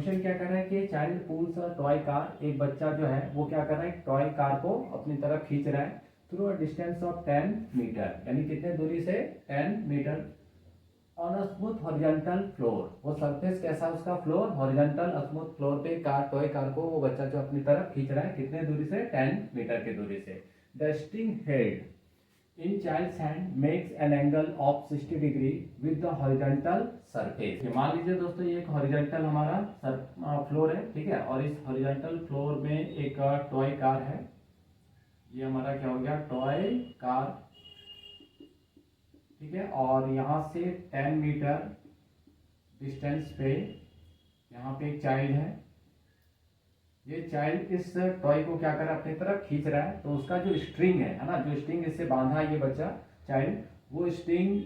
Question क्या कर रहा है कि child pools a toy car, एक बच्चा जो है वो क्या कर रहा है, टॉय कार को अपनी तरफ खींच रहा है through a distance of 10 metre, यानी कितने दूरी से, 10 metre on a smooth horizontal floor. वो सरफेस कैसा है उसका, फ्लोर हॉरिजॉन्टल स्मूथ फ्लोर पे कार, टॉय कार को वो बच्चा जो अपनी तरफ खींच रहा है कितने दूरी से, 10 मीटर की दूरी से। The string head in child's hand makes an angle of 60 degree with the horizontal surface। मान लीजिए दोस्तों ये एक हॉरिजॉन्टल हमारा फ्लोर है, ठीक है, और इस हॉरिजॉन्टल फ्लोर में एक टॉय कार है। ये हमारा क्या हो गया, टॉय कार, ठीक है, और यहाँ से 10 मीटर डिस्टेंस पे यहाँ पे एक चाइल्ड है। ये चाइल्ड इस टॉय को क्या कर रहा है, अपनी तरफ खींच रहा है। तो उसका जो स्ट्रिंग है ना, जो स्ट्रिंग इससे बांधा है ये बच्चा चाइल्ड, वो स्ट्रिंग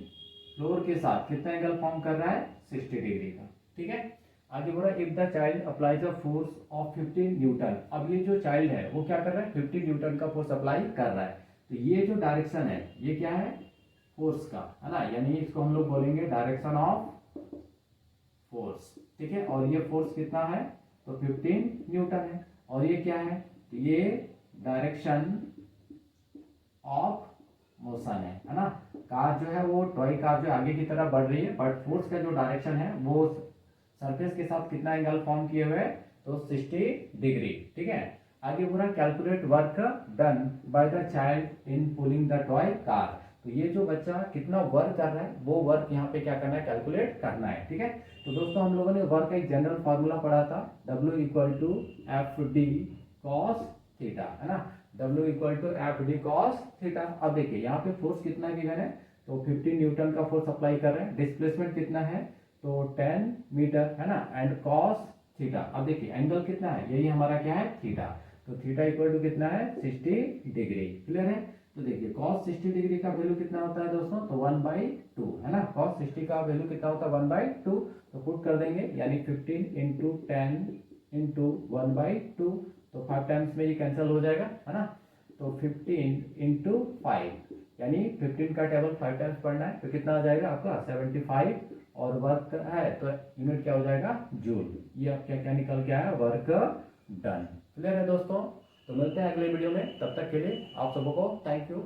फ्लोर के साथ कितना एंगल फॉर्म कर रहा है, 60 डिग्री का, ठीक है। आगे बोल रहा है if the child applies a force of 15 Newton. अब ये जो चाइल्ड है वो क्या कर रहा है, 15 न्यूटन का फोर्स अप्लाई कर रहा है। तो ये जो डायरेक्शन है ये क्या है, फोर्स का, है ना, यानी इसको हम लोग बोलेंगे डायरेक्शन ऑफ फोर्स, ठीक है। और ये फोर्स कितना है, तो 15 न्यूटन है। और ये क्या है, तो ये डायरेक्शन ऑफ मोशन है ना। कार जो है वो, टॉय कार जो आगे की तरफ बढ़ रही है, बट फोर्स का जो डायरेक्शन है वो सरफेस के साथ कितना एंगल फॉर्म किए हुए, तो 60 डिग्री, ठीक है। आगे पूरा calculate work done by the child in pulling the toy car. तो ये जो बच्चा कितना वर्क कर रहा है वो वर्क यहाँ पे क्या करना है, कैलकुलेट करना है, ठीक है। तो दोस्तों हम लोगों ने वर्क का एक जनरल फार्मूला पढ़ा था, W equal to F D cos theta, है ना, W equal to F D cos theta. अब देखिए यहाँ पे फोर्स कितना गिवन है, तो 15 न्यूटन का फोर्स अप्लाई कर रहे हैं। डिस्प्लेसमेंट कितना है, तो 10 मीटर, है ना, एंड कॉस थीटा। अब देखिए एंगल कितना है, यही हमारा क्या है, थीटा। तो थीटा इक्वल टू कितना है, 60 डिग्री। क्लियर है। तो देखिए cos 60 डिग्री का वैल्यू कितना होता है दोस्तों, तो 1/2, है ना। cos 60 का वैल्यू कितना होता है, 1/2। तो पुट कर देंगे, यानी 15 इंटू 10 इंटू 1/2, तो 5 टाइम्स में ये कैंसिल हो जाएगा, है ना। तो 15 इंटू 5, यानी 15 का टेबल 5 टाइम्स पढ़ना है, तो कितना आ जाएगा आपका 75। और वर्क है तो यूनिट क्या हो जाएगा, जूल। ये आपका क्या निकल के आया, वर्क डन। क्लियर है दोस्तों। तो मिलते हैं अगले वीडियो में, तब तक के लिए आप सबको थैंक यू।